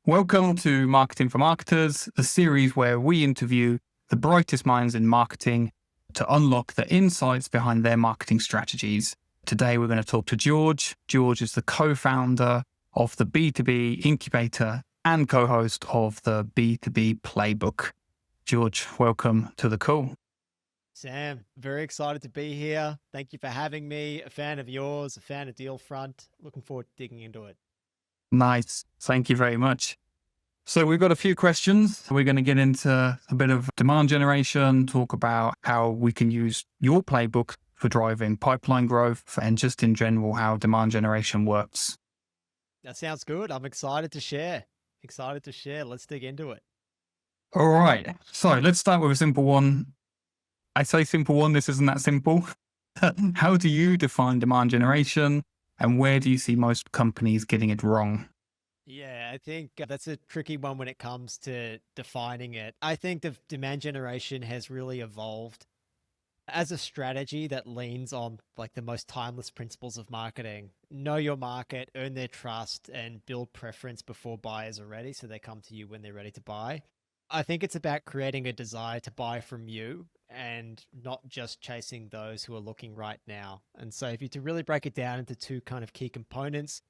Welcome to Marketing for Marketers, the series where we interview the brightest minds in marketing to unlock the insights behind their marketing strategies. Today, we're going to talk to George. George is the co-founder of the B2B Incubator and co-host of the B2B Playbook. George, welcome to the call. Sam, very excited to be here. Thank you for having me. A fan of yours, a fan of Dealfront. Looking forward to digging into it. Nice. Thank you very much. So we've got a few questions. We're going to get into a bit of demand generation, talk about how we can use your playbook for driving pipeline growth, and just in general, how demand generation works. That sounds good. I'm excited to share. Let's dig into it. All right. So let's start with a simple one. I say simple one, this isn't that simple. How do you define demand generation, and where do you see most companies getting it wrong? Yeah, I think that's a tricky one when it comes to defining it. I think the demand generation has really evolved as a strategy that leans on like the most timeless principles of marketing. Know your market, earn their trust, and build preference before buyers are ready, so they come to you when they're ready to buy. I think it's about creating a desire to buy from you and not just chasing those who are looking right now. And so if you to really break it down into two kind of key components,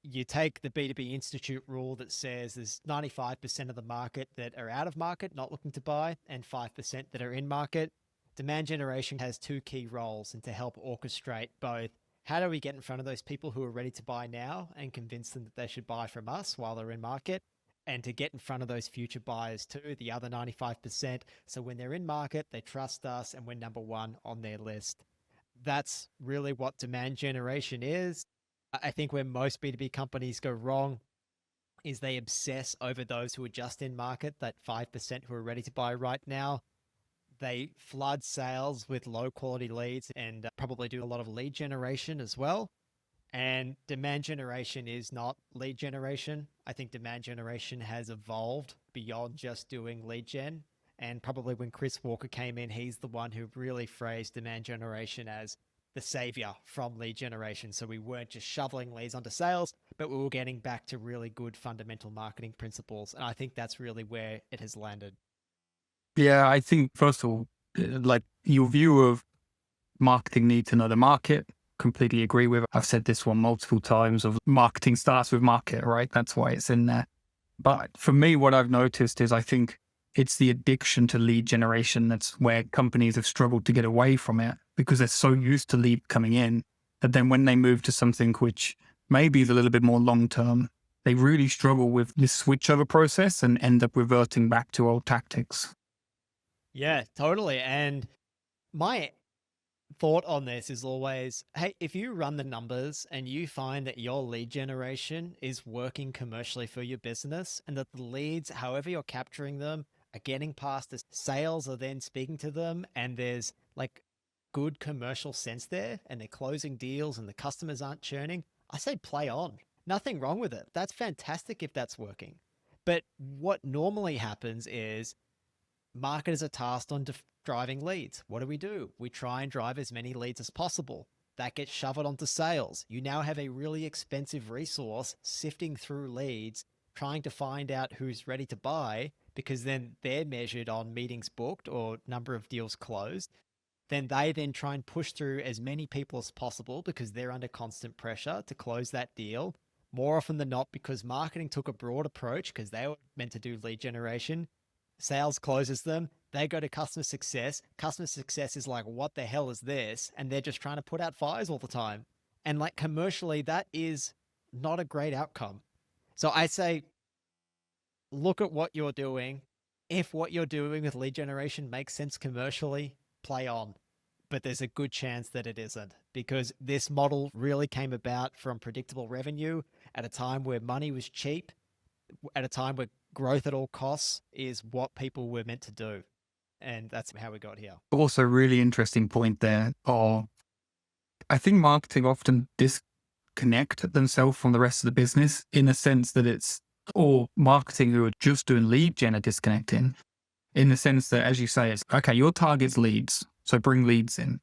you take the B2B Institute rule that says there's 95% of the market that are out of market, not looking to buy, and 5% that are in market. Demand generation has two key roles, and to help orchestrate both, how do we get in front of those people who are ready to buy now and convince them that they should buy from us while they're in market, and to get in front of those future buyers too, the other 95%. So when they're in market, they trust us and we're number one on their list. That's really what demand generation is. I think where most B2B companies go wrong is they obsess over those who are just in market, that 5% who are ready to buy right now. They flood sales with low quality leads and probably do a lot of lead generation as well. And demand generation is not lead generation. I think demand generation has evolved beyond just doing lead gen. And probably when Chris Walker came in, he's the one who really phrased demand generation as the savior from lead generation. So we weren't just shoveling leads onto sales, but we were getting back to really good fundamental marketing principles. And I think that's really where it has landed. Yeah, I think, first of all, like your view of marketing need to know the market, completely agree with. I've said this one multiple times of marketing starts with market, right? That's why it's in there. But for me, what I've noticed is I think it's the addiction to lead generation that's where companies have struggled to get away from it, because they're so used to lead coming in that then when they move to something which maybe is a little bit more long-term, they really struggle with this switchover process and end up reverting back to old tactics. Yeah, totally. And my thought on this is always, hey, if you run the numbers and you find that your lead generation is working commercially for your business and that the leads, however you're capturing them, are getting past the sales, are then speaking to them, and there's like good commercial sense there and they're closing deals and the customers aren't churning, I say play on. Nothing wrong with it. That's fantastic if that's working. But what normally happens is marketers are tasked on driving leads. What do? We try and drive as many leads as possible. That gets shoveled onto sales. You now have a really expensive resource sifting through leads, trying to find out who's ready to buy, because then they're measured on meetings booked or number of deals closed. Then they then try and push through as many people as possible because they're under constant pressure to close that deal. More often than not, because marketing took a broad approach because they were meant to do lead generation, sales closes them. They go to customer success. Customer success is like, what the hell is this? And they're just trying to put out fires all the time. And like commercially, that is not a great outcome. So I say, look at what you're doing. If what you're doing with lead generation makes sense commercially, play on. But there's a good chance that it isn't, because this model really came about from predictable revenue at a time where money was cheap, at a time where growth at all costs is what people were meant to do. And that's how we got here. Also, really interesting point there. I think marketing often disconnect themselves from the rest of the business in a sense that or marketing who are just doing lead gen are disconnecting, in the sense that, as you say, it's okay, your target's leads, so bring leads in.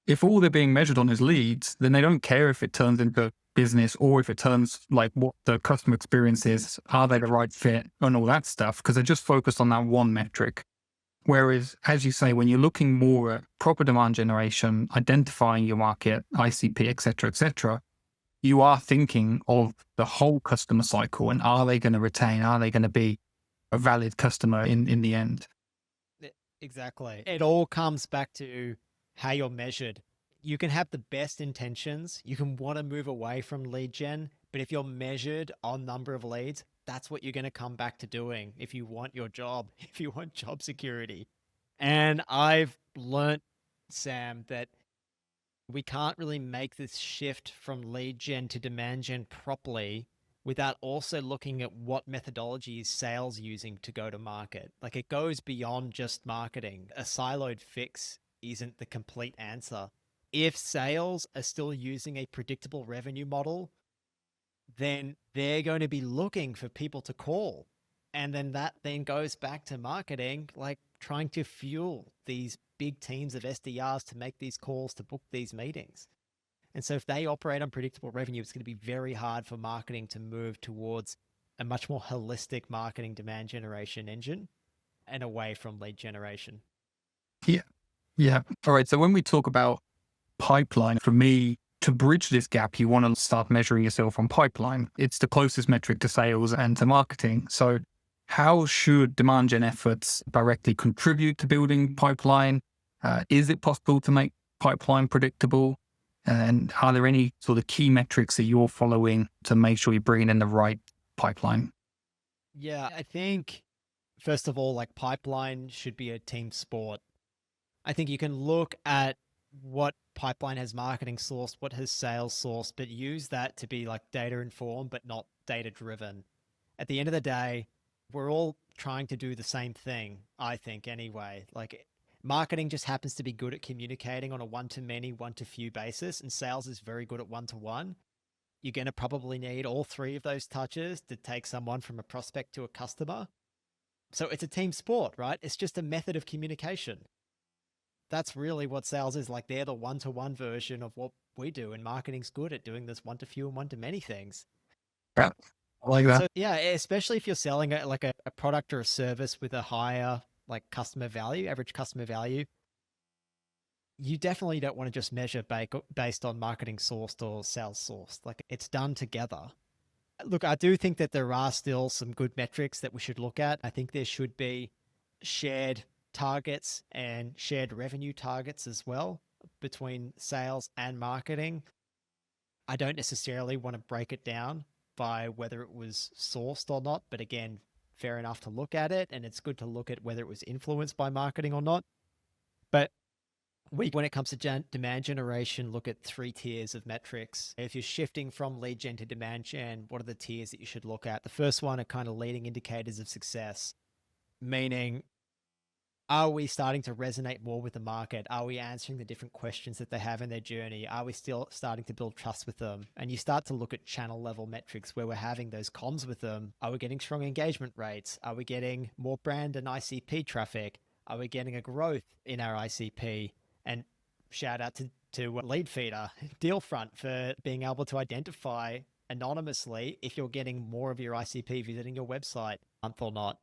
If all they're being measured on is leads, then they don't care if it turns into business, or if it turns like what the customer experience is, are they the right fit and all that stuff, because they're just focused on that one metric. Whereas, as you say, when you're looking more at proper demand generation, identifying your market, ICP, et cetera, you are thinking of the whole customer cycle and are they going to retain? Are they going to be a valid customer in the end? Exactly. It all comes back to how you're measured. You can have the best intentions. You can want to move away from lead gen, but if you're measured on number of leads, that's what you're going to come back to doing if you want your job, if you want job security. And I've learnt, Sam, that we can't really make this shift from lead gen to demand gen properly without also looking at what methodology is sales using to go to market. Like, it goes beyond just marketing. A siloed fix isn't the complete answer. If sales are still using a predictable revenue model, then they're going to be looking for people to call. And then that then goes back to marketing, like trying to fuel these big teams of SDRs to make these calls, to book these meetings. And so if they operate on predictable revenue, it's going to be very hard for marketing to move towards a much more holistic marketing demand generation engine and away from lead generation. Yeah. Yeah. All right. So when we talk about pipeline, for me, to bridge this gap, you want to start measuring yourself on pipeline. It's the closest metric to sales and to marketing. So how should demand gen efforts directly contribute to building pipeline? Is it possible to make pipeline predictable? And are there any sort of key metrics that you're following to make sure you're bringing in the right pipeline? Yeah, I think, first of all, like, pipeline should be a team sport. I think you can look at what pipeline has marketing sourced, what has sales sourced, but use that to be like data informed, but not data driven. At the end of the day, we're all trying to do the same thing, I think, anyway. Like, marketing just happens to be good at communicating on a one to many, one to few basis, and sales is very good at one to one. You're going to probably need all three of those touches to take someone from a prospect to a customer. So it's a team sport, right? It's just a method of communication. That's really what sales is. Like, they're the one to one version of what we do, and marketing's good at doing this one to few and one to many things. Yeah, I like that. So yeah, especially if you're selling a product or a service with a higher like customer value, average customer value, you definitely don't want to just measure based on marketing sourced or sales sourced. Like, it's done together. Look, I do think that there are still some good metrics that we should look at. I think there should be shared targets and shared revenue targets as well between sales and marketing. I don't necessarily want to break it down by whether it was sourced or not, but again, fair enough to look at it, and it's good to look at whether it was influenced by marketing or not. But when it comes to demand generation, look at 3 tiers of metrics. If you're shifting from lead gen to demand gen, what are the tiers that you should look at? The first one are kind of leading indicators of success, meaning, are we starting to resonate more with the market? Are we answering the different questions that they have in their journey? Are we still starting to build trust with them? And you start to look at channel level metrics where we're having those comms with them. Are we getting strong engagement rates? Are we getting more brand and ICP traffic? Are we getting a growth in our ICP? And shout out to Lead Feeder, Dealfront, for being able to identify anonymously if you're getting more of your ICP visiting your website month or not.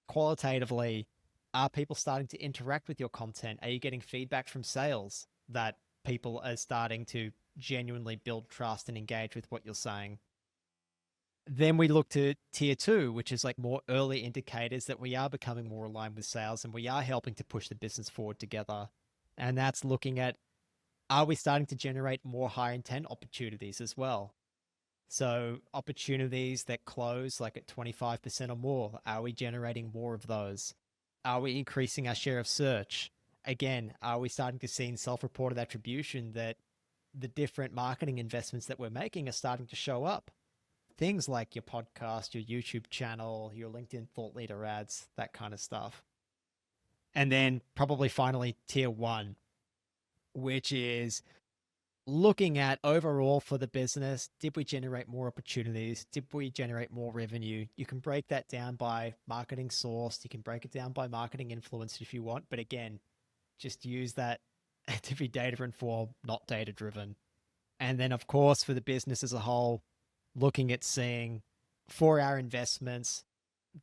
Qualitatively, are people starting to interact with your content? Are you getting feedback from sales that people are starting to genuinely build trust and engage with what you're saying? Then we look to tier 2, which is like more early indicators that we are becoming more aligned with sales and we are helping to push the business forward together. And that's looking at, are we starting to generate more high intent opportunities as well? So opportunities that close like at 25% or more, are we generating more of those? Are we increasing our share of search? Again, are we starting to see in self-reported attribution that the different marketing investments that we're making are starting to show up? Things like your podcast, your YouTube channel, your LinkedIn thought leader ads, that kind of stuff. And then probably finally tier 1, which is looking at overall for the business, did we generate more opportunities? Did we generate more revenue? You can break that down by marketing sourced. You can break it down by marketing influenced if you want. But again, just use that to be data informed, not data driven. And then, of course, for the business as a whole, looking at seeing for our investments,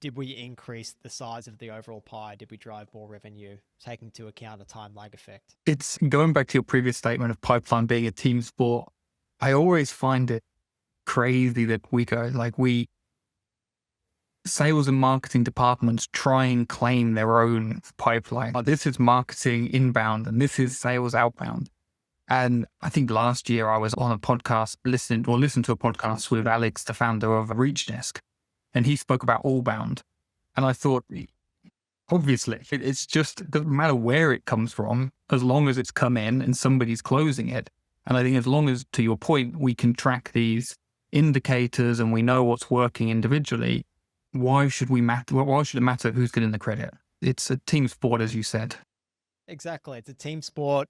did we increase the size of the overall pie? Did we drive more revenue, taking into account a time lag effect? It's going back to your previous statement of pipeline being a team sport. I always find it crazy that we sales and marketing departments try and claim their own pipeline. Like, this is marketing inbound and this is sales outbound. And I think last year I was on a podcast listened to a podcast with Alex, the founder of ReachDesk, and he spoke about allbound. And I thought, obviously, it's just, it doesn't matter where it comes from, as long as it's come in and somebody's closing it. And I think as long as, to your point, we can track these indicators and we know what's working individually, why should it matter who's getting the credit? It's a team sport, as you said. Exactly. It's a team sport.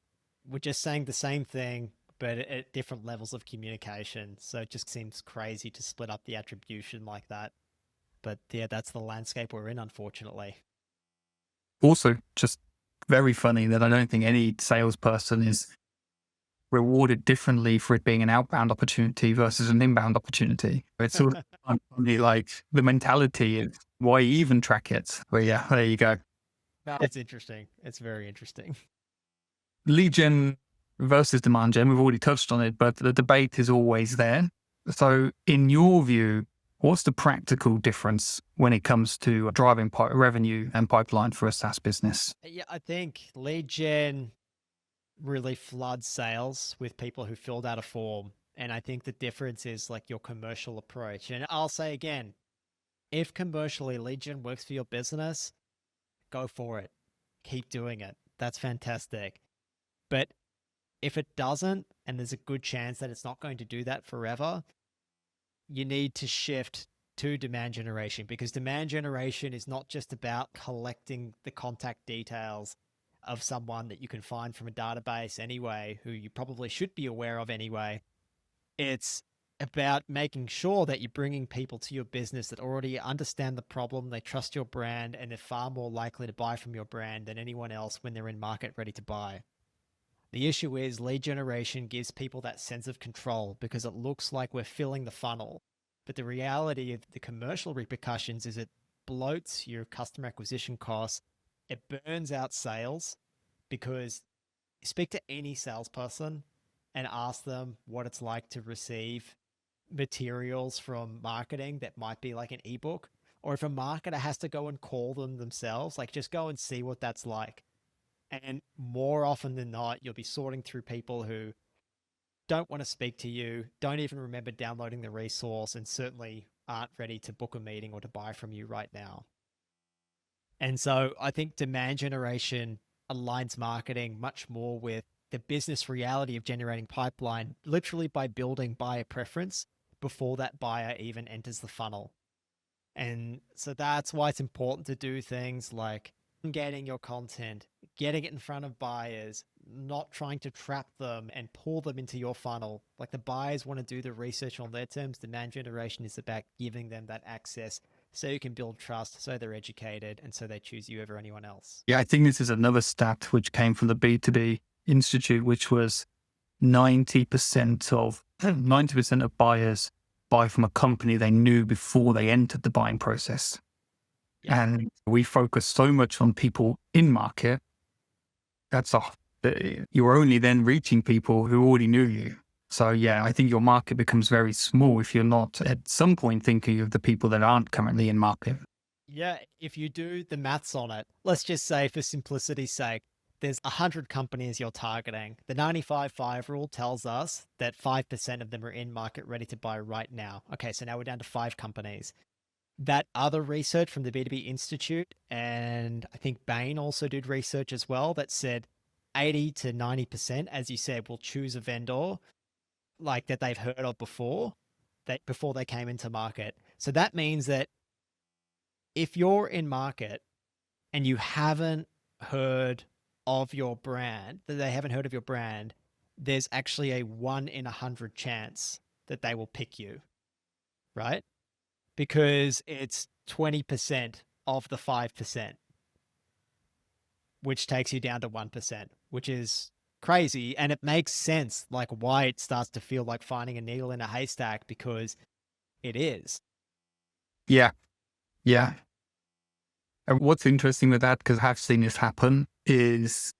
We're just saying the same thing, but at different levels of communication. So it just seems crazy to split up the attribution like that. But yeah, that's the landscape we're in, unfortunately. Also, just very funny that I don't think any salesperson is rewarded differently for it being an outbound opportunity versus an inbound opportunity. It's sort of funny, like the mentality is why even track it. But yeah, there you go. No, it's interesting. It's very interesting. Lead gen versus demand gen, we've already touched on it, but the debate is always there. So in your view, what's the practical difference when it comes to driving revenue and pipeline for a SaaS business? Yeah, I think lead gen really floods sales with people who filled out a form. And I think the difference is like your commercial approach. And I'll say again, if commercially lead gen works for your business, go for it. Keep doing it. That's fantastic. But if it doesn't, and there's a good chance that it's not going to do that forever, you need to shift to demand generation, because demand generation is not just about collecting the contact details of someone that you can find from a database anyway, who you probably should be aware of anyway. It's about making sure that you're bringing people to your business that already understand the problem, they trust your brand, and they're far more likely to buy from your brand than anyone else when they're in market ready to buy. The issue is lead generation gives people that sense of control because it looks like we're filling the funnel. But the reality of the commercial repercussions is it bloats your customer acquisition costs. It burns out sales, because you speak to any salesperson and ask them what it's like to receive materials from marketing that might be like an ebook, or if a marketer has to go and call them themselves, like just go and see what that's like. And more often than not, you'll be sorting through people who don't want to speak to you, don't even remember downloading the resource, and certainly aren't ready to book a meeting or to buy from you right now. And so I think demand generation aligns marketing much more with the business reality of generating pipeline, literally by building buyer preference before that buyer even enters the funnel. And so that's why it's important to do things like getting your content, getting it in front of buyers, not trying to trap them and pull them into your funnel. Like, the buyers want to do the research on their terms. Demand generation is about giving them that access so you can build trust, so they're educated, and so they choose you over anyone else. Yeah, I think this is another stat which came from the B2B Institute, which was 90% of buyers buy from a company they knew before they entered the buying process. Yeah. And we focus so much on people in market. You're only then reaching people who already knew you. So yeah, I think your market becomes very small if you're not at some point thinking of the people that aren't currently in market. Yeah, if you do the maths on it, let's just say for simplicity's sake, there's 100 companies you're targeting. The 95-5 rule tells us that 5% of them are in market ready to buy right now. Okay, so now we're down to 5 companies. That other research from the B2B Institute, and I think Bain also did research as well, that said 80 to 90%, as you said, will choose a vendor like that they've heard of before they came into market. So that means that if you're in market and you haven't heard of your brand, that they haven't heard of your brand, there's actually a 1 in 100 chance that they will pick you, right? Because it's 20% of the 5%, which takes you down to 1%, which is crazy. And it makes sense, like why it starts to feel like finding a needle in a haystack, because it is. Yeah. Yeah. And what's interesting with that, because I have seen this happen, is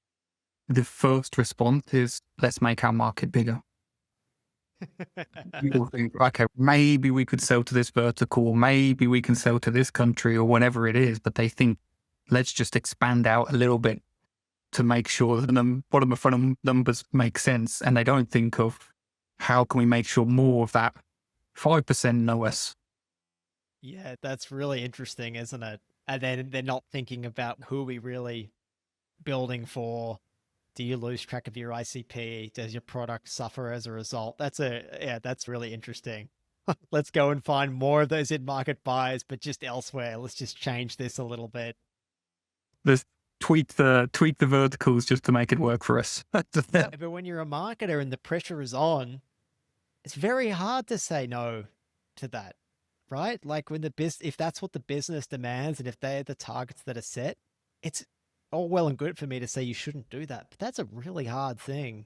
the first response is, let's make our market bigger. People think, okay, maybe we could sell to this vertical, or maybe we can sell to this country or whatever it is. But they think, let's just expand out a little bit to make sure that the bottom and front numbers make sense. And they don't think of how can we make sure more of that 5% know us. Yeah, that's really interesting, isn't it? And then they're not thinking about who are we really building for. Do you lose track of your ICP? Does your product suffer as a result? That's really interesting. Let's go and find more of those in-market buyers, but just elsewhere. Let's just change this a little bit. Let's tweak the verticals just to make it work for us. But when you're a marketer and the pressure is on, it's very hard to say no to that, right? Like when if that's what the business demands and if they're the targets that are set, it's all well and good for me to say you shouldn't do that. But that's a really hard thing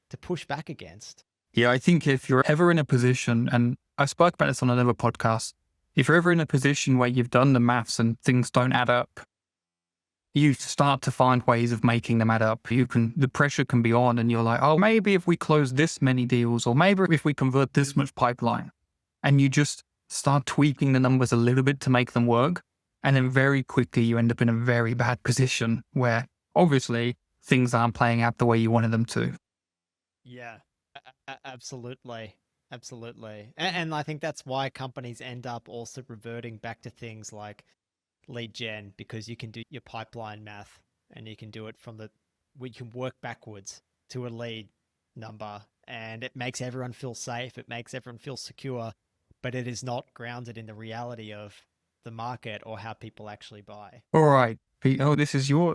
to push back against. Yeah, I think if you're ever in a position, and I spoke about this on another podcast, if you're ever in a position where you've done the maths and things don't add up, you start to find ways of making them add up. The pressure can be on and you're like, oh, maybe if we close this many deals, or maybe if we convert this much pipeline, and you just start tweaking the numbers a little bit to make them work. And then very quickly you end up in a very bad position where obviously things aren't playing out the way you wanted them to. Yeah, absolutely. Absolutely. And I think that's why companies end up also reverting back to things like lead gen, because you can do your pipeline math and you can do it we can work backwards to a lead number, and it makes everyone feel safe. It makes everyone feel secure, but it is not grounded in the reality of the market or how people actually buy. All right, Pete. Oh,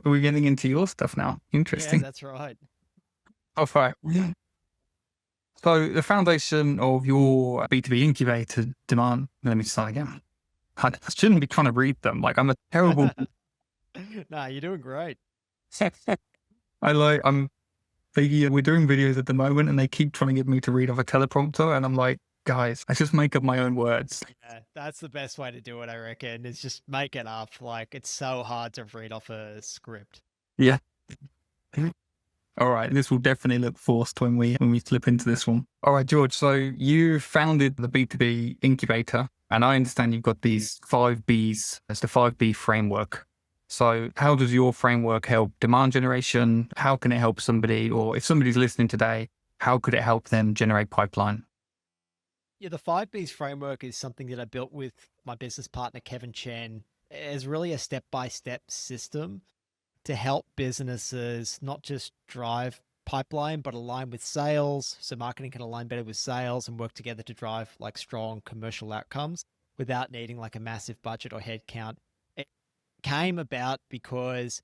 we're getting into your stuff now. Interesting. Yeah, that's right. Oh, right. So the foundation of your B2B Incubator demand, let me start again. I shouldn't be trying to read them. Like I'm a terrible. Nah, you're doing great. We're doing videos at the moment and they keep trying to get me to read off a teleprompter. And I'm like, guys, I just make up my own words. Yeah, that's the best way to do it, I reckon, is just make it up. Like it's so hard to read off a script. Yeah. All right. This will definitely look forced when we slip into this one. All right, George. So you founded the B2B Incubator, and I understand you've got these 5 Bs as the 5B framework. So how does your framework help demand generation? How can it help somebody, or if somebody's listening today, how could it help them generate pipeline? Yeah, the 5Bs framework is something that I built with my business partner, Kevin Chen, as really a step-by-step system to help businesses not just drive pipeline, but align with sales. So marketing can align better with sales and work together to drive like strong commercial outcomes without needing like a massive budget or headcount. It came about because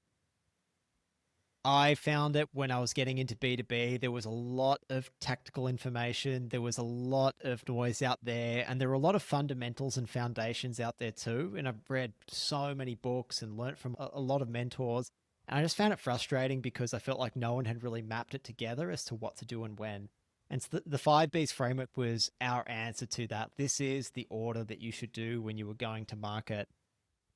I found it when I was getting into B2B, there was a lot of tactical information. There was a lot of noise out there, and there were a lot of fundamentals and foundations out there too. And I've read so many books and learnt from a lot of mentors. And I just found it frustrating because I felt like no one had really mapped it together as to what to do and when. And so the 5Bs framework was our answer to that. This is the order that you should do when you were going to market.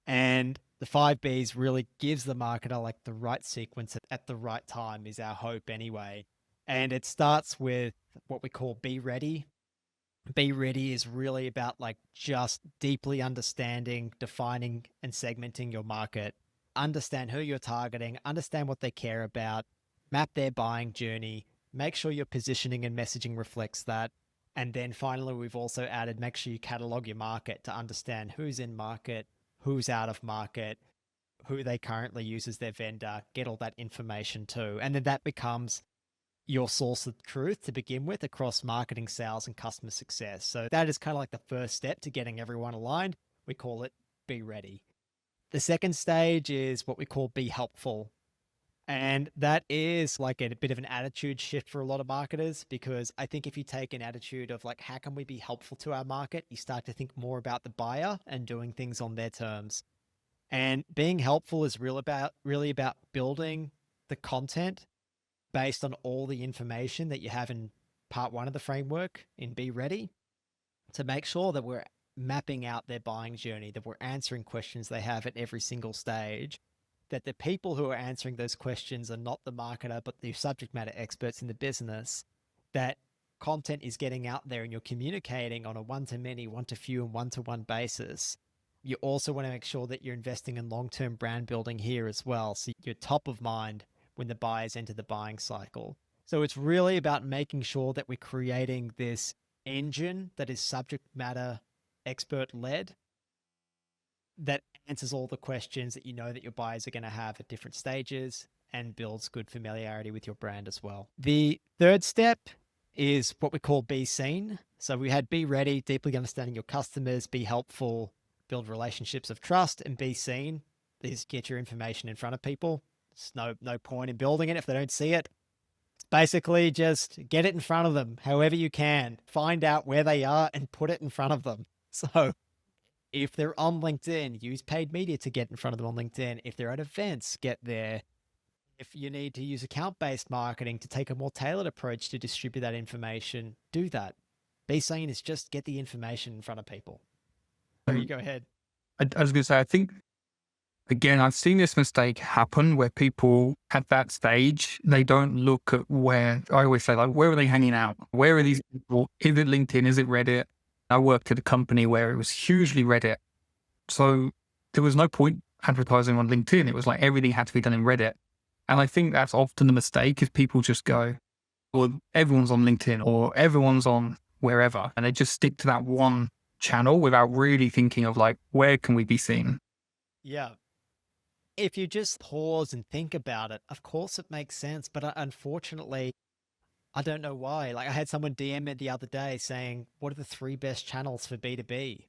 And the 5Bs really gives the marketer like the right sequence at the right time is our hope anyway. And it starts with what we call be ready. Be ready is really about like just deeply understanding, defining and segmenting your market. Understand who you're targeting, understand what they care about, map their buying journey, make sure your positioning and messaging reflects that. And then finally, we've also added, make sure you catalog your market to understand who's in market, who's out of market, who they currently use as their vendor, get all that information too. And then that becomes your source of truth to begin with across marketing, sales, and customer success. So that is kind of like the first step to getting everyone aligned. We call it be ready. The second stage is what we call be helpful. And that is like a bit of an attitude shift for a lot of marketers, because I think if you take an attitude of like, how can we be helpful to our market? You start to think more about the buyer and doing things on their terms. And being helpful is really about building the content based on all the information that you have in part one of the framework in Be Ready, to make sure that we're mapping out their buying journey, that we're answering questions they have at every single stage, that the people who are answering those questions are not the marketer, but the subject matter experts in the business, that content is getting out there and you're communicating on a one-to-many, one-to-few, and one-to-one basis. You also want to make sure that you're investing in long-term brand building here as well, so you're top of mind when the buyers enter the buying cycle. So it's really about making sure that we're creating this engine that is subject matter expert led, that answers all the questions that you know that your buyers are going to have at different stages, and builds good familiarity with your brand as well. The third step is what we call Be Seen. So we had Be Ready, deeply understanding your customers, be helpful, build relationships of trust, and Be Seen is get your information in front of people. There's no point in building it if they don't see it. It's basically just get it in front of them however you can. Find out where they are and put it in front of them. So if they're on LinkedIn, use paid media to get in front of them on LinkedIn. If they're at events, get there. If you need to use account-based marketing to take a more tailored approach to distribute that information, do that. Be Seen is just get the information in front of people. So you go ahead. I was going to say, I think, again, I've seen this mistake happen where people at that stage, they don't look at where, I always say, like, where are they hanging out? Where are these people? Is it LinkedIn? Is it Reddit? I worked at a company where it was hugely Reddit. So there was no point advertising on LinkedIn. It was like everything had to be done in Reddit. And I think that's often the mistake, is people just go, well, everyone's on LinkedIn or everyone's on wherever. And they just stick to that one channel without really thinking of like, where can we be seen? Yeah. If you just pause and think about it, of course it makes sense. But unfortunately, I don't know why. Like, I had someone DM me the other day saying, what are the 3 best channels for B2B?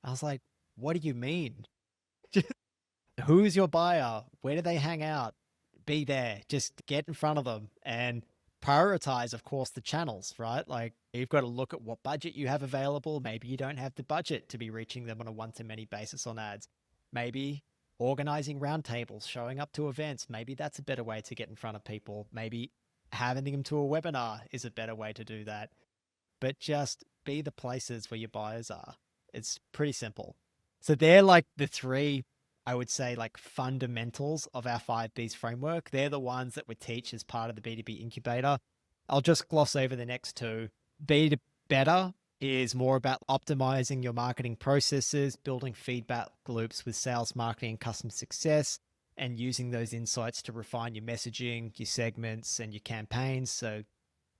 I was like, what do you mean? Who's your buyer? Where do they hang out? Be there. Just get in front of them and prioritize, of course, the channels, right? Like, you've got to look at what budget you have available. Maybe you don't have the budget to be reaching them on a one-to-many basis on ads. Maybe organizing roundtables, showing up to events. Maybe that's a better way to get in front of people. Maybe having them to a webinar is a better way to do that. But just be the places where your buyers are. It's pretty simple. So they're like the 3, I would say, like fundamentals of our 5 Bs framework. They're the ones that we teach as part of the B2B Incubator. I'll just gloss over the next 2. Be to Better is more about optimizing your marketing processes, building feedback loops with sales, marketing, and customer success, and using those insights to refine your messaging, your segments, and your campaigns, so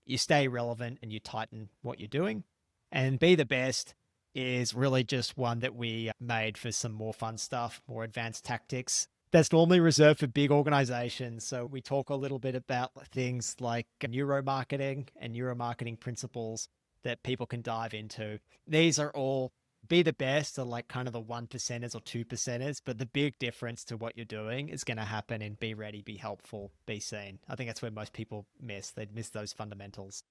you stay relevant and you tighten what you're doing. And Be the Best is really just one that we made for some more fun stuff, more advanced tactics. That's normally reserved for big organizations. So we talk a little bit about things like neuromarketing and neuromarketing principles that people can dive into. These are all Be the Best are like kind of the 1%ers or 2%ers, but the big difference to what you're doing is going to happen in Be Ready, Be Helpful, Be Seen. I think that's where most people miss. They'd miss those fundamentals.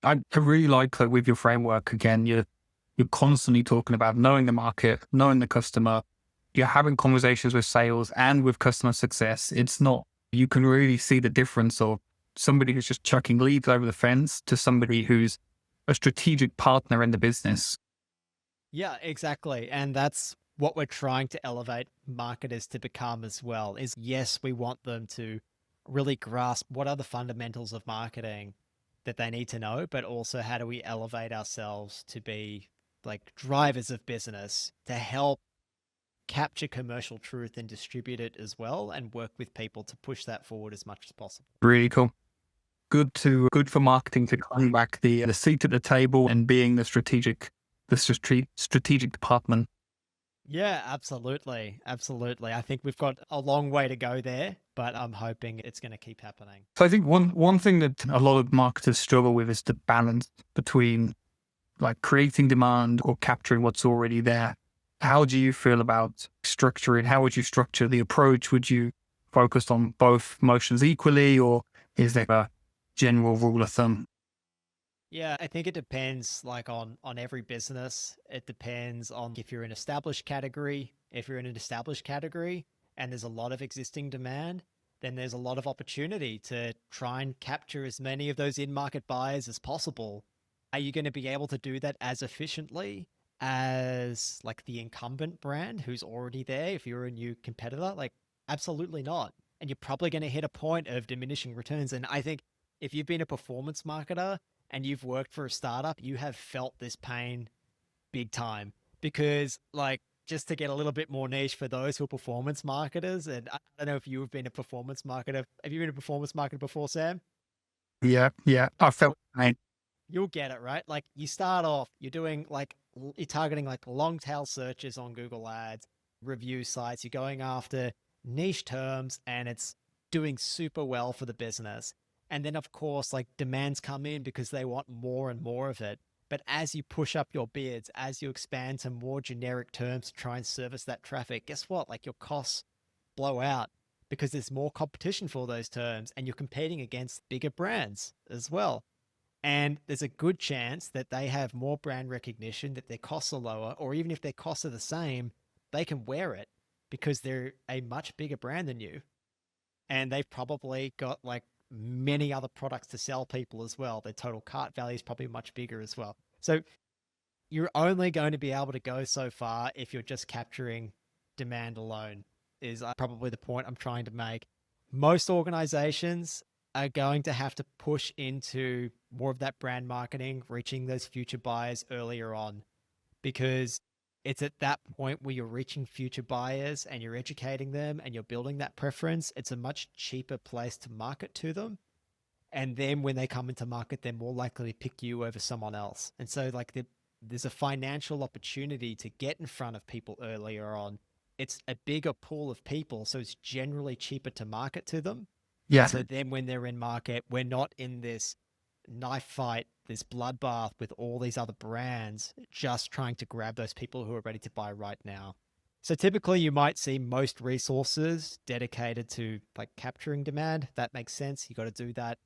I really like that with your framework. Again, you're constantly talking about knowing the market, knowing the customer. You're having conversations with sales and with customer success. It's not, you can really see the difference of somebody who's just chucking leads over the fence to somebody who's a strategic partner in the business. Yeah, exactly. And that's what we're trying to elevate marketers to become as well, is yes, we want them to really grasp what are the fundamentals of marketing that they need to know, but also how do we elevate ourselves to be like drivers of business to help capture commercial truth and distribute it as well, and work with people to push that forward as much as possible. Really cool. Good for marketing to come back the seat at the table and being the strategic department. Yeah, absolutely. Absolutely. I think we've got a long way to go there, but I'm hoping it's going to keep happening. So I think one thing that a lot of marketers struggle with is the balance between like creating demand or capturing what's already there. How do you feel about structuring? How would you structure the approach? Would you focus on both motions equally, or is there a general rule of thumb? Yeah, I think it depends like on every business. It depends on if you're in an established category. If you're in an established category and there's a lot of existing demand, then there's a lot of opportunity to try and capture as many of those in-market buyers as possible. Are you going to be able to do that as efficiently as like the incumbent brand who's already there if you're a new competitor? Like, absolutely not. And you're probably going to hit a point of diminishing returns. And I think if you've been a performance marketer and you've worked for a startup, you have felt this pain big time. Because, like, just to get a little bit more niche for those who are performance marketers, and I don't know if you've been a performance marketer. Have you been a performance marketer before, Sam? Yeah, yeah. I felt pain. You'll get it, right? Like, you start off, you're doing like, you're targeting like long tail searches on Google Ads, review sites, you're going after niche terms, and it's doing super well for the business. And then, of course, like demands come in because they want more and more of it. But as you push up your bids, as you expand to more generic terms to try and service that traffic, guess what? Like, your costs blow out because there's more competition for those terms and you're competing against bigger brands as well. And there's a good chance that they have more brand recognition, that their costs are lower, or even if their costs are the same, they can wear it because they're a much bigger brand than you. And they've probably got like many other products to sell people as well. Their total cart value is probably much bigger as well. So you're only going to be able to go so far if you're just capturing demand alone, is probably the point I'm trying to make. Most organizations are going to have to push into more of that brand marketing, reaching those future buyers earlier on, because it's at that point where you're reaching future buyers and you're educating them and you're building that preference. It's a much cheaper place to market to them. And then when they come into market, they're more likely to pick you over someone else. And so, like, there's a financial opportunity to get in front of people earlier on. It's a bigger pool of people, so it's generally cheaper to market to them. Yeah. And so then when they're in market, we're not in this knife fight, this bloodbath with all these other brands, just trying to grab those people who are ready to buy right now. So typically you might see most resources dedicated to like capturing demand. That makes sense. You got to do that.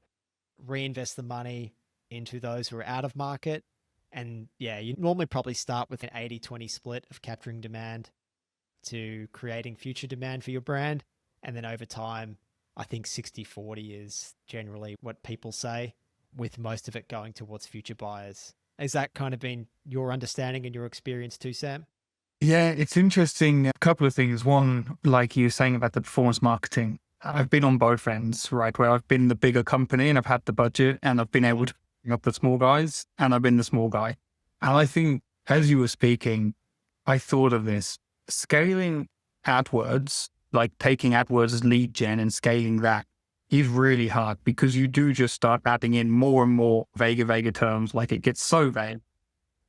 Reinvest the money into those who are out of market. And yeah, you normally probably start with an 80-20 split of capturing demand to creating future demand for your brand. And then over time, I think 60-40 is generally what people say, with most of it going towards future buyers. Has that kind of been your understanding and your experience too, Sam? Yeah, it's interesting. A couple of things. One, like you were saying about the performance marketing, I've been on both ends, right? Where I've been the bigger company and I've had the budget and I've been able to bring up the small guys and I've been the small guy. And I think as you were speaking, I thought of this scaling AdWords, like taking AdWords as lead gen and scaling that is really hard because you do just start adding in more and more Vega terms. Like, it gets so vague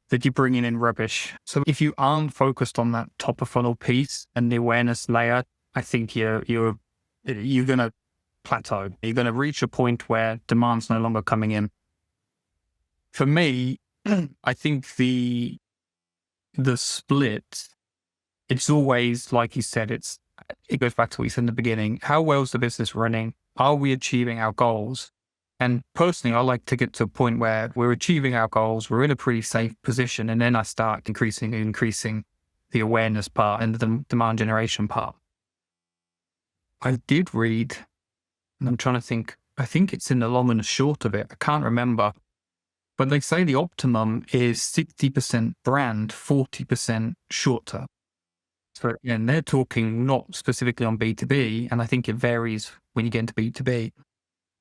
that you're bringing in rubbish. So if you aren't focused on that top of funnel piece and the awareness layer, I think you're going to plateau. You're going to reach a point where demand's no longer coming in. For me, I think the split, it's always, like you said, it goes back to what you said in the beginning. How well is the business running? Are we achieving our goals? And personally, I like to get to a point where we're achieving our goals, we're in a pretty safe position, and then I start increasing the awareness part and the demand generation part. I did read, and I'm trying to think, I think it's in the long and the short of it, I can't remember, but they say the optimum is 60% brand, 40% short term. So again, they're talking not specifically on B2B, and I think it varies when you get into B2B.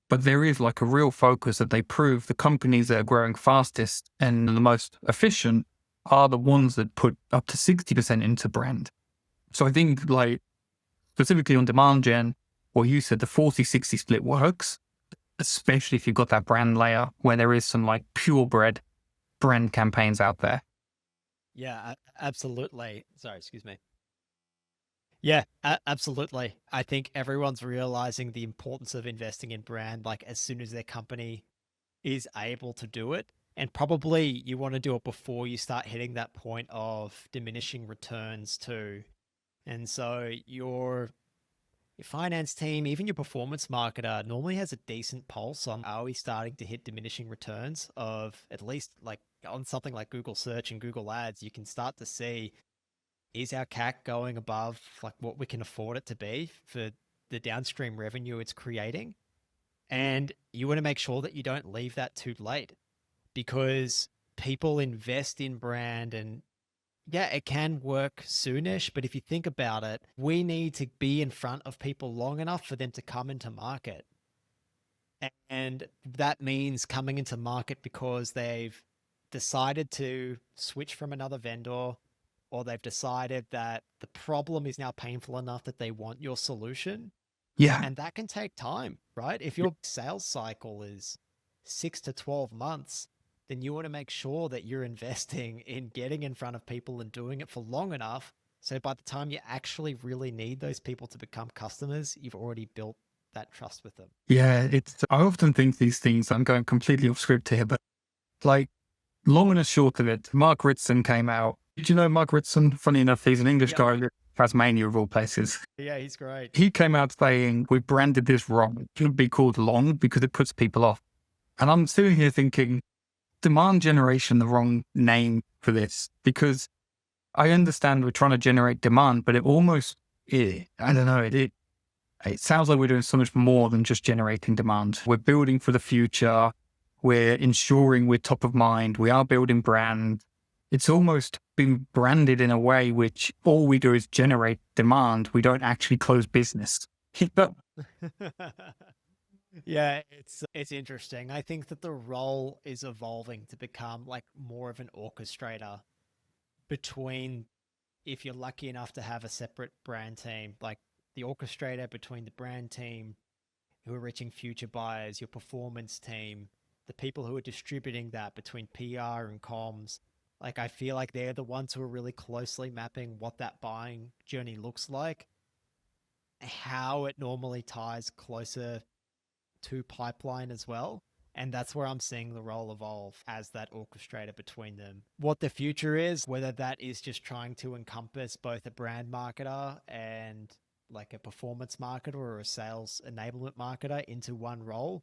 But there is like a real focus that they prove the companies that are growing fastest and the most efficient are the ones that put up to 60% into brand. So I think, like, specifically on demand gen, what you said, the 40-60 split works, especially if you've got that brand layer where there is some like purebred brand campaigns out there. Yeah, absolutely. Sorry, excuse me. Yeah, absolutely. I think everyone's realizing the importance of investing in brand, like as soon as their company is able to do it. And probably you want to do it before you start hitting that point of diminishing returns too. And so your finance team, even your performance marketer, normally has a decent pulse on, are we starting to hit diminishing returns of, at least like on something like Google search and Google ads, you can start to see, is our CAC going above like what we can afford it to be for the downstream revenue it's creating. And you want to make sure that you don't leave that too late, because people invest in brand, and yeah, it can work soonish, but if you think about it, we need to be in front of people long enough for them to come into market. And that means coming into market because they've decided to switch from another vendor, or they've decided that the problem is now painful enough that they want your solution. Yeah. And that can take time, right? If your sales cycle is 6 to 12 months, then you want to make sure that you're investing in getting in front of people and doing it for long enough. So by the time you actually really need those people to become customers, you've already built that trust with them. Yeah. I often think these things, I'm going completely off script here, but like, long and short of it, Mark Ritson came out. Did you know Mark Ritson? Funny enough, he's an English guy, Tasmania of all places. Yeah, he's great. He came out saying, we branded this wrong. It shouldn't be called long because it puts people off. And I'm sitting here thinking, demand generation, the wrong name for this, because I understand we're trying to generate demand, but it almost, I don't know, it sounds like we're doing so much more than just generating demand. We're building for the future. We're ensuring we're top of mind. We are building brand. It's almost been branded in a way which all we do is generate demand. We don't actually close business. Yeah, it's interesting. I think that the role is evolving to become like more of an orchestrator between, if you're lucky enough to have a separate brand team, like the orchestrator between the brand team who are reaching future buyers, your performance team, the people who are distributing that between PR and comms. Like, I feel like they're the ones who are really closely mapping what that buying journey looks like, how it normally ties closer to pipeline as well. And that's where I'm seeing the role evolve as that orchestrator between them. What the future is, whether that is just trying to encompass both a brand marketer and like a performance marketer or a sales enablement marketer into one role,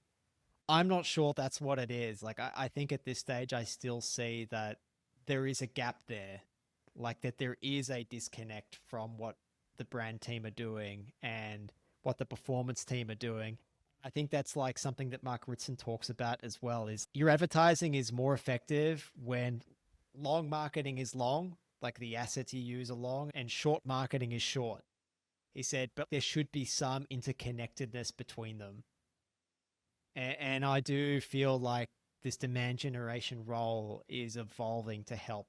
I'm not sure that's what it is. Like, I think at this stage, I still see that there is a gap there, like that there is a disconnect from what the brand team are doing and what the performance team are doing. I think that's like something that Mark Ritson talks about as well, is your advertising is more effective when long marketing is long, like the assets you use are long, and short marketing is short. He said, but there should be some interconnectedness between them. And I do feel like this demand generation role is evolving to help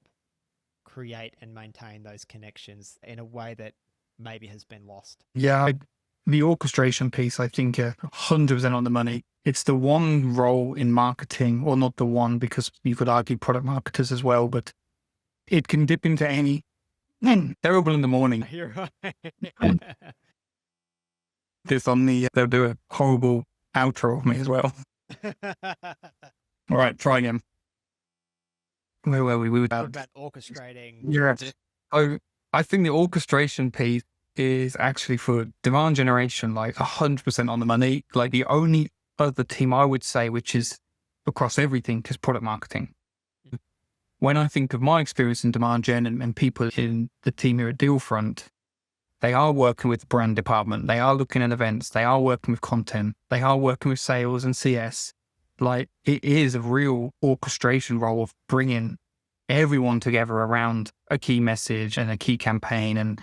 create and maintain those connections in a way that maybe has been lost. Yeah, the orchestration piece, I think, 100% on the money. It's the one role in marketing, or not the one, because you could argue product marketers as well, but it can dip into any. Terrible in the morning. You're right. This on they'll do a horrible outro of me as well. All right, try again. Where were we? We were about orchestrating. Yeah. So I think the orchestration piece is actually for demand generation, like 100% on the money. Like the only other team I would say, which is across everything, is product marketing. When I think of my experience in demand gen and people in the team here at Dealfront, they are working with the brand department. They are looking at events. They are working with content. They are working with sales and CS. Like, it is a real orchestration role of bringing everyone together around a key message and a key campaign and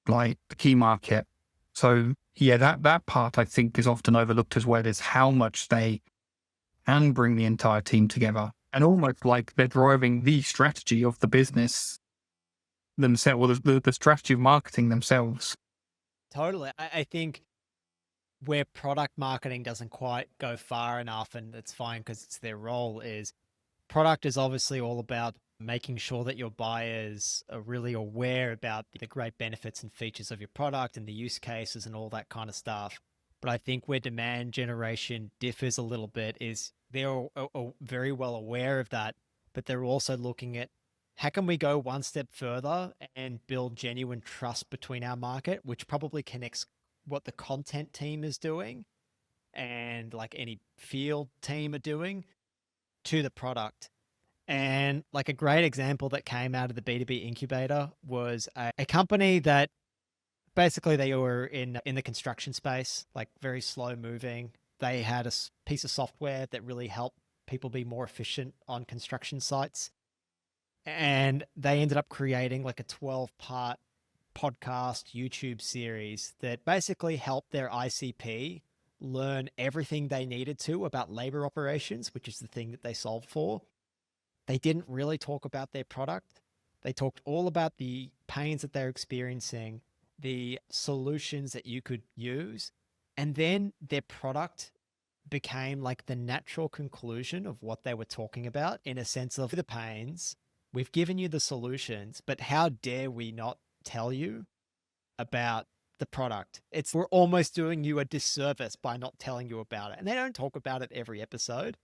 like the key market. So yeah, that part I think is often overlooked as well, is how much they can bring the entire team together, and almost like they're driving the strategy of the business themselves, or the strategy of marketing themselves. Totally. I think where product marketing doesn't quite go far enough, and it's fine because it's their role, is product is obviously all about making sure that your buyers are really aware about the great benefits and features of your product and the use cases and all that kind of stuff. But I think where demand generation differs a little bit is they're very well aware of that, but they're also looking at how can we go one step further and build genuine trust between our market, which probably connects what the content team is doing and like any field team are doing to the product. And like a great example that came out of the B2B Incubator was a company that Basically, they were in the construction space, like very slow moving. They had a piece of software that really helped people be more efficient on construction sites. And they ended up creating like a 12-part podcast YouTube series that basically helped their ICP learn everything they needed to about labor operations, which is the thing that they solved for. They didn't really talk about their product. They talked all about the pains that they're experiencing, the solutions that you could use, and then their product became like the natural conclusion of what they were talking about, in a sense of the pains. We've given you the solutions, but how dare we not tell you about the product? We're almost doing you a disservice by not telling you about it. And they don't talk about it every episode,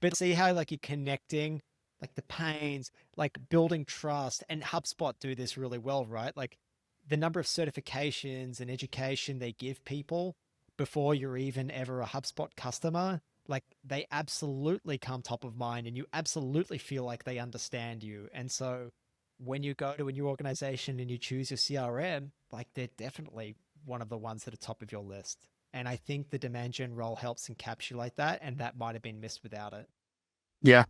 but see how like you're connecting like the pains, like building trust. And HubSpot do this really well, right? Like the number of certifications and education they give people before you're even ever a HubSpot customer, like they absolutely come top of mind and you absolutely feel like they understand you. And so when you go to a new organization and you choose your CRM, like they're definitely one of the ones that are top of your list. And I think the demand gen role helps encapsulate that, and that might have been missed without it. Yeah,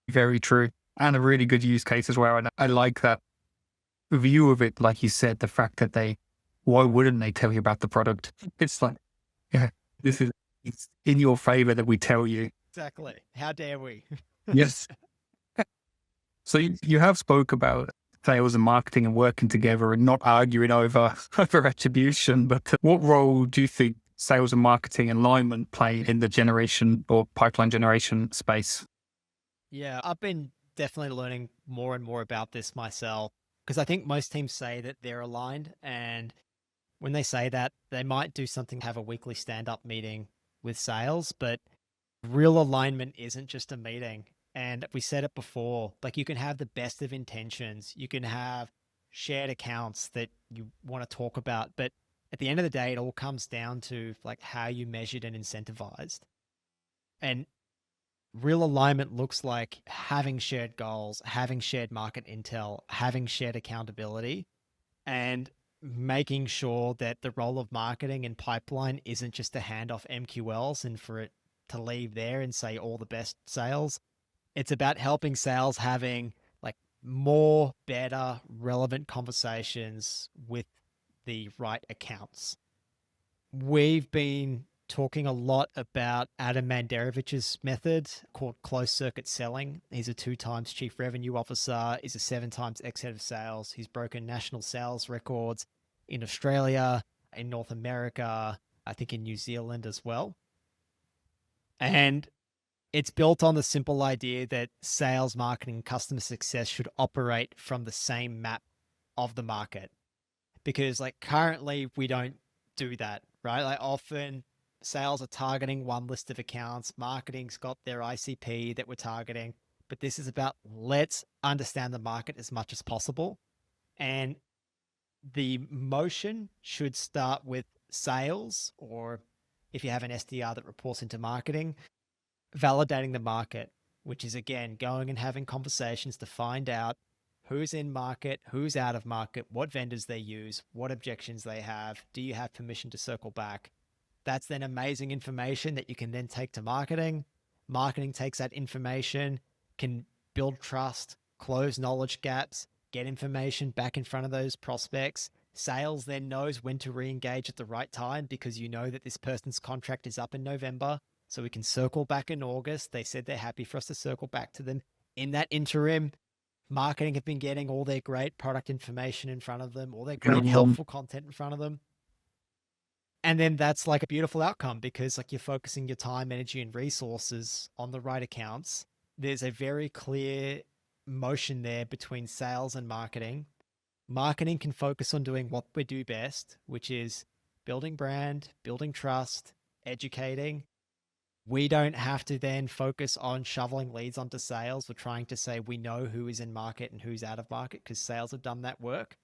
very true. And a really good use case as well. And I like that view of it. Like you said, the fact that why wouldn't they tell you about the product? It's like, yeah, it's in your favor that we tell you. Exactly. How dare we? Yes. So you have spoke about sales and marketing and working together and not arguing over attribution, but what role do you think sales and marketing alignment play in the generation or pipeline generation space? Yeah, I've been definitely learning more and more about this myself, because I think most teams say that they're aligned. And when they say that, they might do something, have a weekly stand up meeting with sales, but real alignment isn't just a meeting. And we said it before, like you can have the best of intentions, you can have shared accounts that you want to talk about, but at the end of the day, it all comes down to like how you measured and incentivized. And real alignment looks like having shared goals, having shared market intel, having shared accountability, and making sure that the role of marketing and pipeline isn't just to hand off MQLs and for it to leave there and say all the best sales. It's about helping sales having like more, better, relevant conversations with the right accounts. We've been talking a lot about Adam Mandarovich's method called closed circuit selling. He's a 2 times chief revenue officer. He's a 7 times ex-head of sales. He's broken national sales records in Australia, in North America, I think in New Zealand as well. And it's built on the simple idea that sales, marketing, and customer success should operate from the same map of the market. Because like currently we don't do that, right? Like often sales are targeting one list of accounts, marketing's got their ICP that we're targeting, but this is about let's understand the market as much as possible. And the motion should start with sales, or if you have an SDR that reports into marketing, validating the market, which is again going and having conversations to find out who's in market, who's out of market, what vendors they use, what objections they have. Do you have permission to circle back? That's then amazing information that you can then take to marketing. Marketing takes that information, can build trust, close knowledge gaps, get information back in front of those prospects. Sales then knows when to re-engage at the right time, because you know that this person's contract is up in November. So we can circle back in August. They said they're happy for us to circle back to them. In that interim, marketing have been getting all their great product information in front of them, all their great helpful content in front of them. And then that's like a beautiful outcome, because like you're focusing your time, energy, and resources on the right accounts. There's a very clear motion there between sales and marketing. Marketing can focus on doing what we do best, which is building brand, building trust, educating. We don't have to then focus on shoveling leads onto sales. We're trying to say we know who is in market and who's out of market, because sales have done that work.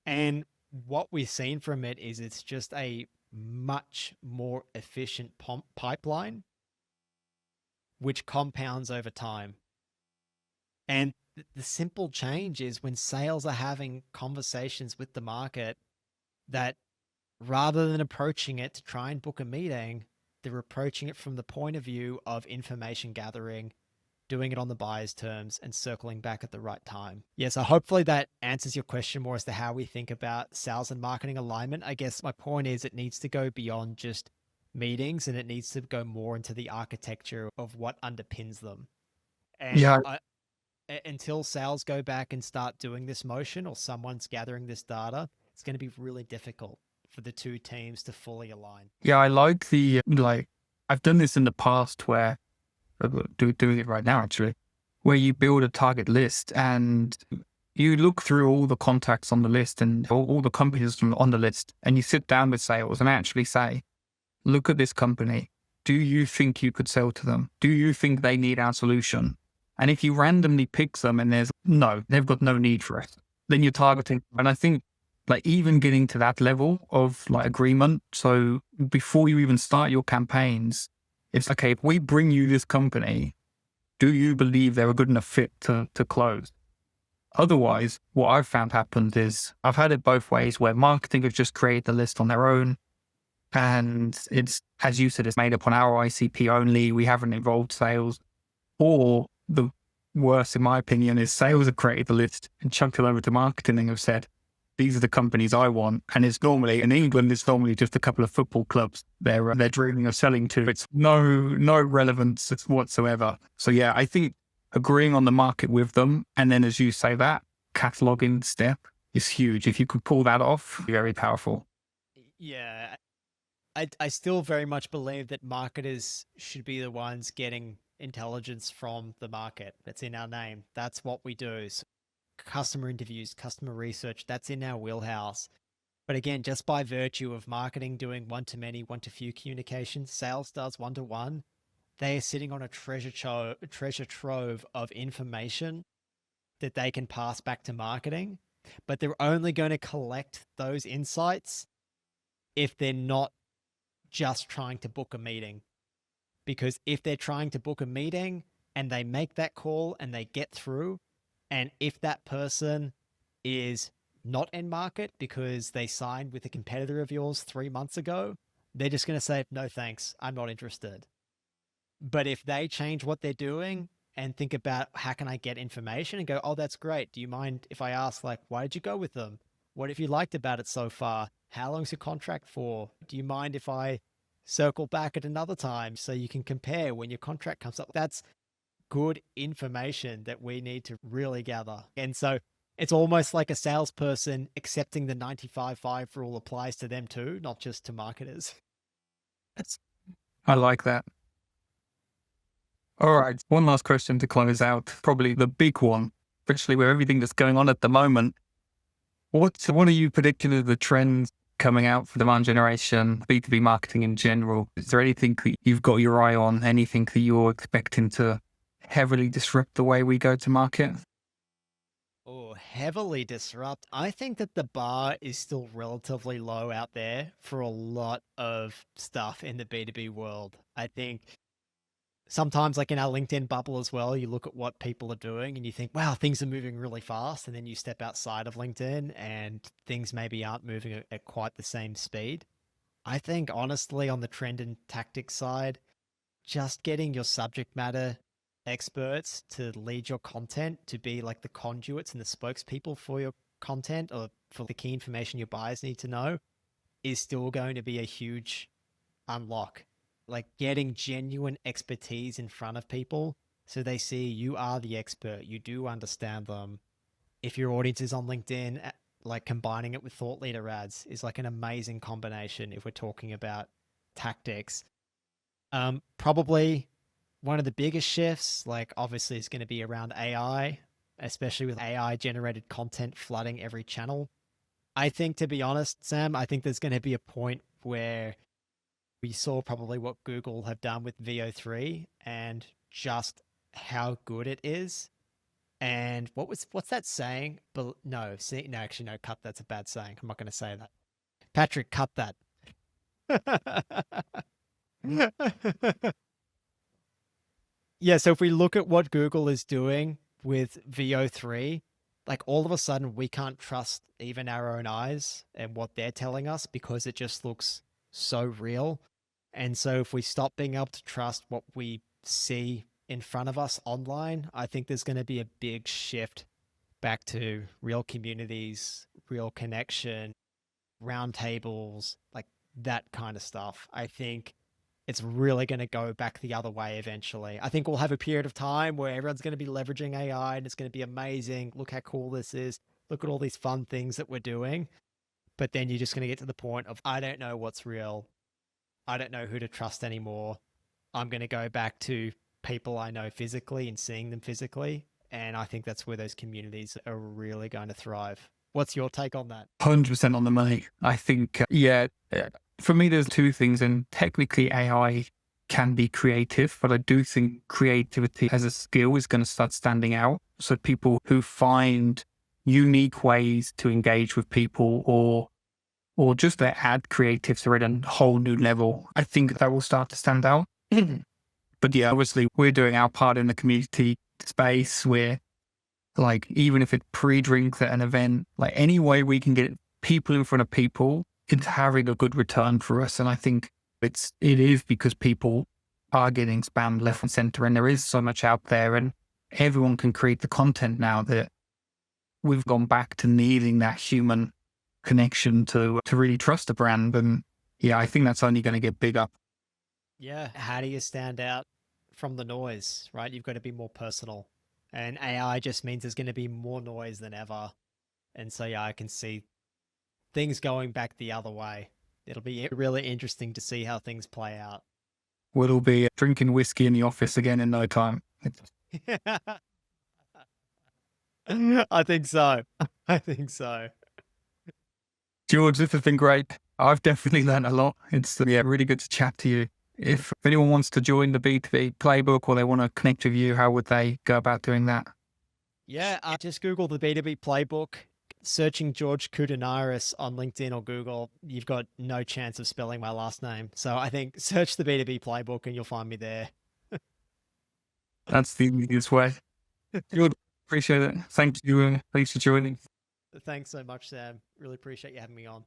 And what we've seen from it is it's just a much more efficient pipeline, which compounds over time. And the simple change is when sales are having conversations with the market that rather than approaching it to try and book a meeting, they're approaching it from the point of view of information gathering, doing it on the buyer's terms, and circling back at the right time. Yeah, so hopefully that answers your question more as to how we think about sales and marketing alignment. I guess my point is it needs to go beyond just meetings, and it needs to go more into the architecture of what underpins them. And Yeah, until sales go back and start doing this motion, or someone's gathering this data, it's going to be really difficult for the two teams to fully align. yeah, I like I've done this in the past where doing it right now actually, where you build a target list and you look through all the contacts on the list and all the companies on the list, and you sit down with sales and actually say, look at this company. Do you think you could sell to them? Do you think they need our solution? And if you randomly pick them and they've got no need for it, then you're targeting. And I think even getting to that level of agreement. So before you even start your campaigns, it's okay, if we bring you this company, do you believe they're a good enough fit to close? Otherwise, what I've found happens is I've had it both ways where marketing has just created the list on their own. And it's, as you said, it's made up on our ICP only. We haven't involved sales. Or the worst, in my opinion, is sales have created the list and chucked it over to marketing and have said, these are the companies I want. And it's normally, in England, it's normally just a couple of football clubs they're dreaming of selling to. It's no relevance whatsoever. So yeah, I think agreeing on the market with them, and then as you say, that cataloging step is huge. If you could pull that off, very powerful. Yeah, I still very much believe that marketers should be the ones getting intelligence from the market. That's in our name. That's what we do. So customer interviews, customer research, that's in our wheelhouse. But again, just by virtue of marketing doing one-to-many, one-to-few communications, sales does one-to-one, they are sitting on a treasure trove of information that they can pass back to marketing. But they're only going to collect those insights if they're not just trying to book a meeting. Because if they're trying to book a meeting and they make that call and they get through, and if that person is not in market because they signed with a competitor of yours 3 months ago, they're just going to say, no, thanks, I'm not interested. But if they change what they're doing and think about how can I get information and go, oh, that's great. Do you mind if I ask, why did you go with them? What have you liked about it so far? How long's your contract for? Do you mind if I circle back at another time so you can compare when your contract comes up? That's good information that we need to really gather. And so it's almost like a salesperson accepting the 95-5 rule applies to them too, not just to marketers. I like that. All right, one last question to close out, probably the big one, especially with everything that's going on at the moment. What are you predicting of the trends coming out for demand generation, B2B marketing in general? Is there anything that you've got your eye on, anything that you're expecting to heavily disrupt the way we go to market? Oh, heavily disrupt. I think that the bar is still relatively low out there for a lot of stuff in the B2B world. I think sometimes, in our LinkedIn bubble as well, you look at what people are doing and you think, wow, things are moving really fast. And then you step outside of LinkedIn and things maybe aren't moving at quite the same speed. I think, honestly, on the trend and tactics side, just getting your subject matter experts to lead your content, to be the conduits and the spokespeople for your content or for the key information your buyers need to know, is still going to be a huge unlock. Getting genuine expertise in front of people so they see you are the expert, you do understand them. If your audience is on LinkedIn, combining it with thought leader ads is an amazing combination if we're talking about tactics. Probably one of the biggest shifts, obviously, is going to be around AI, especially with AI generated content flooding every channel. I think, to be honest, Sam, I think there's going to be a point where we saw probably what Google have done with VO3 and just how good it is. And what's that saying? But no, actually, no, cut. That's a bad saying. I'm not going to say that. Patrick, cut that. Yeah, so if we look at what Google is doing with VO3, like all of a sudden we can't trust even our own eyes and what they're telling us because it just looks so real. And so if we stop being able to trust what we see in front of us online, I think there's going to be a big shift back to real communities, real connection, roundtables, like that kind of stuff. I think it's really going to go back the other way eventually. I think we'll have a period of time where everyone's going to be leveraging AI and it's going to be amazing. Look how cool this is. Look at all these fun things that we're doing. But then you're just going to get to the point of, I don't know what's real. I don't know who to trust anymore. I'm going to go back to people I know physically and seeing them physically. And I think that's where those communities are really going to thrive. What's your take on that? 100% on the money. I think, for me, there's two things. And technically, AI can be creative, but I do think creativity as a skill is going to start standing out. So people who find unique ways to engage with people or just their ad creatives are at a whole new level, I think that will start to stand out. But yeah, obviously, we're doing our part in the community space where, like, even if it's pre-drinks at an event, like any way we can get people in front of people, it's having a good return for us. And I think it is because people are getting spammed left and center, and there is so much out there, and everyone can create the content now that we've gone back to needing that human connection to really trust a brand. And yeah, I think that's only going to get bigger. Yeah. How do you stand out from the noise, right? You've got to be more personal. And AI just means there's going to be more noise than ever. And so, yeah, I can see things going back the other way. It'll be really interesting to see how things play out. We'll be drinking whiskey in the office again in no time. I think so. I think so. George, this has been great. I've definitely learned a lot. It's really good to chat to you. If anyone wants to join the B2B Playbook or they want to connect with you, how would they go about doing that? Yeah, just Google the B2B Playbook. Searching George Coudounaris on LinkedIn or Google, you've got no chance of spelling my last name. So I think search the B2B Playbook and you'll find me there. That's the easiest way. George, appreciate it. Thank you. Thanks for joining. Thanks so much, Sam. Really appreciate you having me on.